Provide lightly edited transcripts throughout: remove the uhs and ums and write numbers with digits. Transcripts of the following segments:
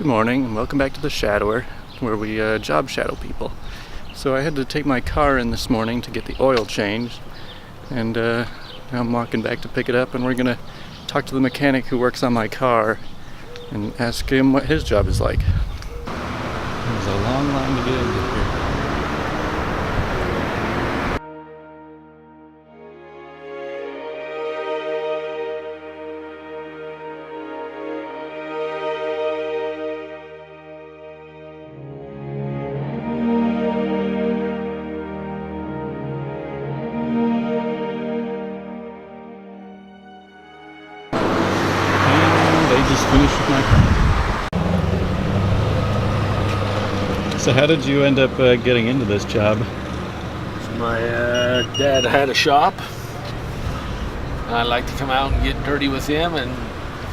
Good morning and welcome back to the Shadower, where we job shadow people. So I had to take my car in this morning to get the oil changed, and now I'm walking back to pick it up, and we're gonna talk to the mechanic who works on my car and ask him what his job is like. There's a long line to get into here. Just finished with my car. So how did you end up getting into this job? My dad had a shop. I like to come out and get dirty with him and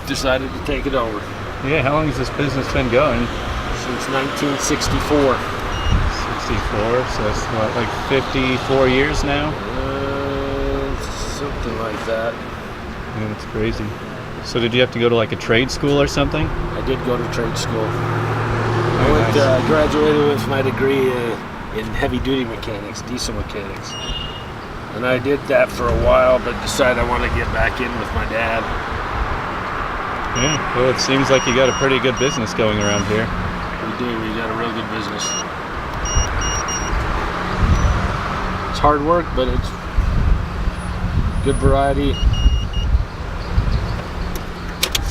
decided to take it over. Yeah, how long has this business been going? Since 1964. 64, so that's what, like 54 years now? Something like that. Yeah, that's crazy. So did you have to go to like a trade school or something? I did go to trade school. I graduated with my degree in heavy-duty mechanics, diesel mechanics. And I did that for a while, but decided I want to get back in with my dad. Yeah, well, it seems like you got a pretty good business going around here. We do. We got a real good business. It's hard work, but it's good variety.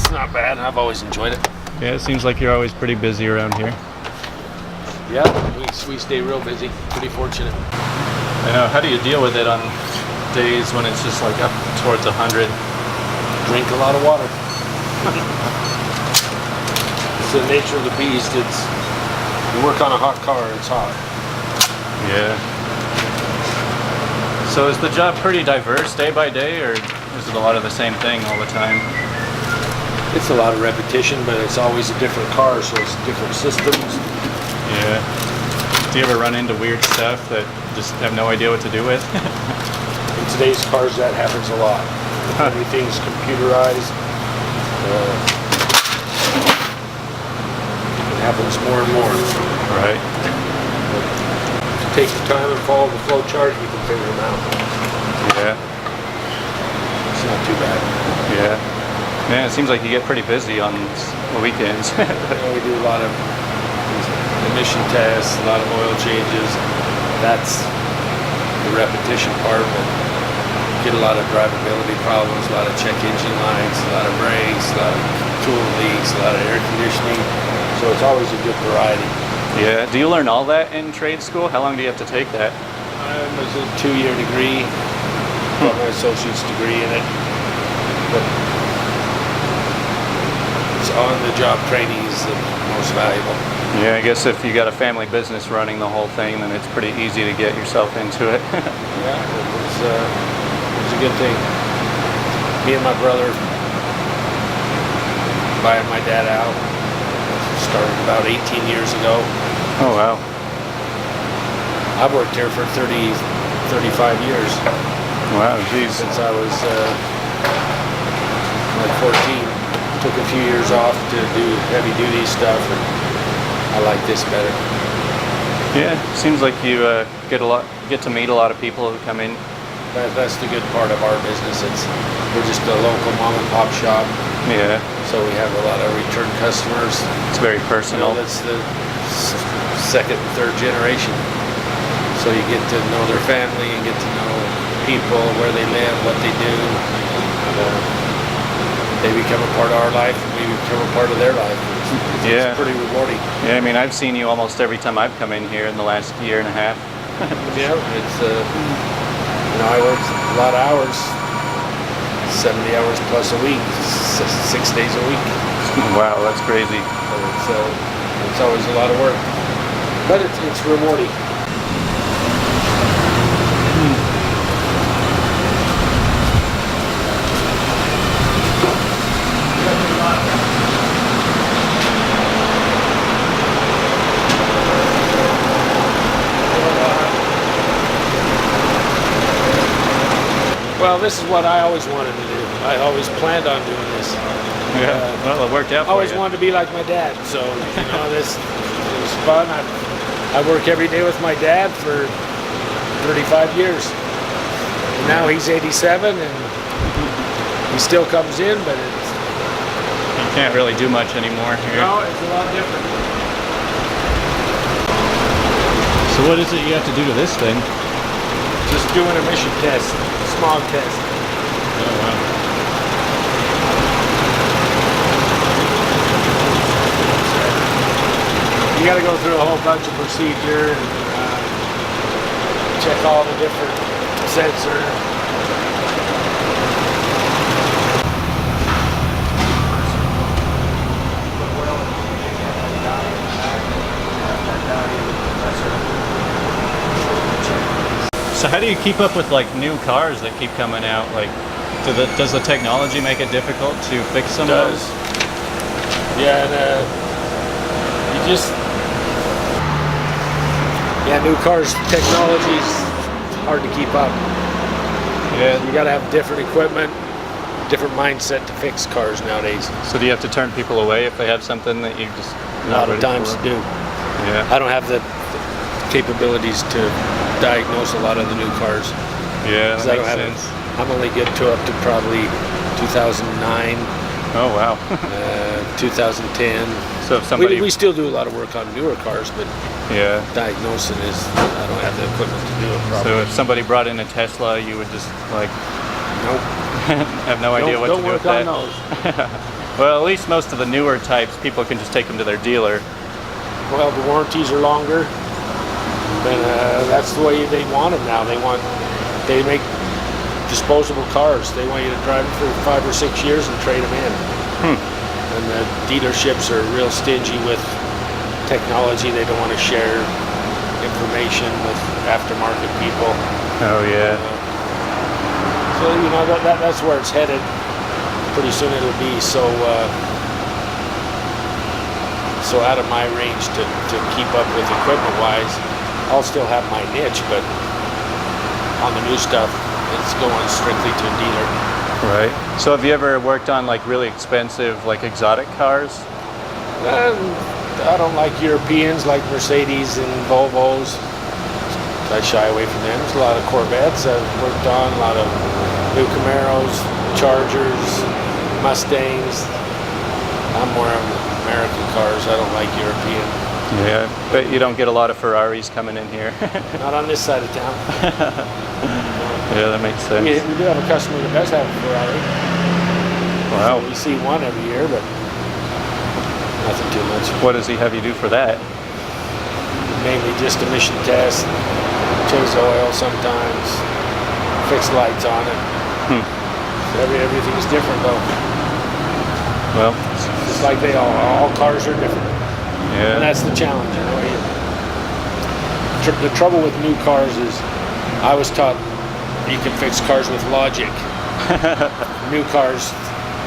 It's not bad. I've always enjoyed it. Yeah, it seems like you're always pretty busy around here. Yeah, we stay real busy. Pretty fortunate. I know. How do you deal with it on days when it's just like up towards 100? Drink a lot of water. It's the nature of the beast. It's you work on a hot car, it's hot. Yeah. So is the job pretty diverse day by day, or is it a lot of the same thing all the time? It's a lot of repetition, but it's always a different car, so it's different systems. Yeah. Do you ever run into weird stuff that you just have no idea what to do with? In today's cars, that happens a lot. Everything's computerized. It happens more and more. Right. But if you take your time and follow the flow chart, you can figure them out. Yeah. It's not too bad. Yeah. Man, it seems like you get pretty busy on the weekends. We do a lot of emission tests, a lot of oil changes. That's the repetition part, but get a lot of drivability problems, a lot of check engine lights, a lot of brakes, a lot of tool leaks, a lot of air conditioning. So it's always a good variety. Yeah. Do you learn all that in trade school? How long do you have to take that? It was a 2-year degree. Got my associate's degree in it. But it's on-the-job training is the most valuable. Yeah, I guess if you got a family business running the whole thing, then it's pretty easy to get yourself into it. Yeah, it was a good thing. Me and my brother buying my dad out started about 18 years ago. Oh, wow. I've worked here for 35 years. Wow, geez. Since I was like 14. Took a few years off to do heavy duty stuff, and I like this better. Yeah, seems like you get to meet a lot of people who come in. That's the good part of our business. We're just a local mom and pop shop. Yeah. So we have a lot of return customers. It's very personal. That's the second and third generation. So you get to know their family, and get to know people, where they live, what they do. They become a part of our life, and we become a part of their life. It's pretty rewarding. Yeah, I mean, I've seen you almost every time I've come in here in the last year and a half. Yeah, it's I work a lot of hours, 70 hours plus a week, 6 days a week. Wow, that's crazy. So it's always a lot of work, but it's rewarding. Well, this is what I always wanted to do. I always planned on doing this. Yeah. Well, it worked out I for always you. wanted to be like my dad, so this it was fun. I work every day with my dad for 35 years. And now he's 87 and he still comes in, but it's You can't really do much anymore here. no, it's a lot different. So what is it you have to do to this thing? Just doing emission test, smog test. Oh, wow. You got to go through a whole bunch of procedure and check all the different sensors. So how do you keep up with like new cars that keep coming out? Like, does the technology make it difficult to fix some of Does. those? Yeah, and you just new cars technology's hard to keep up. Yeah. You got to have different equipment, different mindset to fix cars nowadays. So do you have to turn people away if they have something that you just A lot of times to do. Yeah. I don't have the capabilities to diagnose a lot of the new cars. Yeah, 'Cause that I don't makes have sense. I'm only good to up to probably 2009, Oh wow. 2010. So if somebody, We still do a lot of work on newer cars, but yeah. diagnosing is, I don't have the equipment to do it So properly. if somebody brought in a Tesla, you would just like Nope. have no idea what don't to do work with on that. those. Well, at least most of the newer types, people can just take them to their dealer. Well, the warranties are longer, and that's the way they want them now. They make disposable cars. They want you to drive them for 5 or 6 years and trade them in. And the dealerships are real stingy with technology. They don't want to share information with aftermarket people. Oh yeah. So that's where it's headed. Pretty soon it'll be so out of my range to keep up with equipment wise. I'll still have my niche, but on the new stuff, it's going strictly to a dealer. Right. So have you ever worked on like really expensive, like exotic cars? I don't like Europeans like Mercedes and Volvos. I shy away from them. There's a lot of Corvettes I've worked on, a lot of new Camaros, Chargers, Mustangs. I'm more of American cars. I don't like European. Yeah. But you don't get a lot of Ferraris coming in here. Not on this side of town. Yeah, that makes We sense. do have a customer that does have a Ferrari. Wow. We see one every year, but nothing too much. What does he have you do for that? Mainly just emission tests, change the oil sometimes, fix lights on it. Everything's different though. Well, Just like they all cars are different. And yeah. that's the challenge, The trouble with new cars is I was taught you can fix cars with logic. New cars,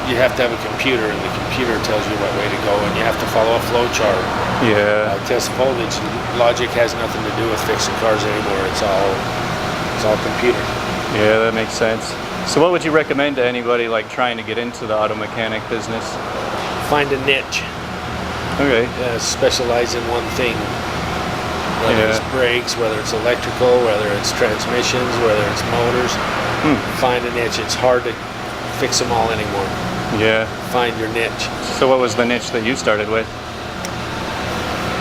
you have to have a computer, and the computer tells you what way to go, and you have to follow a flow chart. Yeah. Test voltage. Logic has nothing to do with fixing cars anymore. It's all computer. Yeah, that makes sense. So what would you recommend to anybody like trying to get into the auto mechanic business? Find a niche. Okay. Specialize in one thing. Whether it's brakes, whether it's electrical, whether it's transmissions, whether it's motors. Find a niche. It's hard to fix them all anymore. Yeah. Find your niche. So what was the niche that you started with?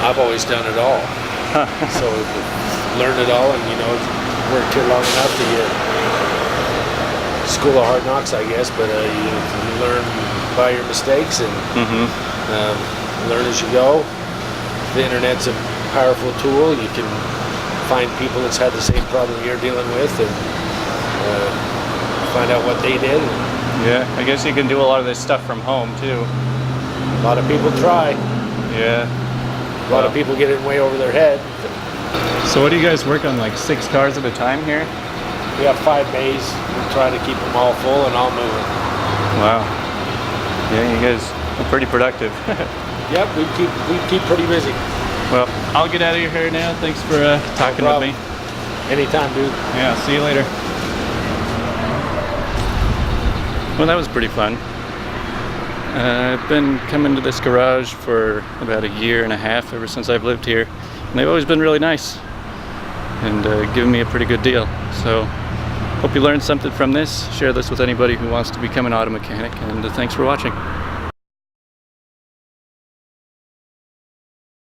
I've always done it all. So learn it all, and worked here long enough to get school of hard knocks, I guess. But you learn by your mistakes and learn as you go. The internet's a powerful tool. You can find people that's had the same problem you're dealing with and find out what they did. Yeah, I guess you can do a lot of this stuff from home too. A lot of people try. Yeah. A lot of people get it way over their head. So what do you guys work on, like 6 cars at a time here? We have 5 bays. We try to keep them all full and all moving. Wow. Yeah, you guys are pretty productive. Yep, we keep pretty busy. Well, I'll get out of here now. Thanks for talking with me. Anytime, dude. Yeah, see you later. Well, that was pretty fun. I've been coming to this garage for about a year and a half, ever since I've lived here, and they've always been really nice and given me a pretty good deal. So hope you learned something from this. Share this with anybody who wants to become an auto mechanic, and thanks for watching.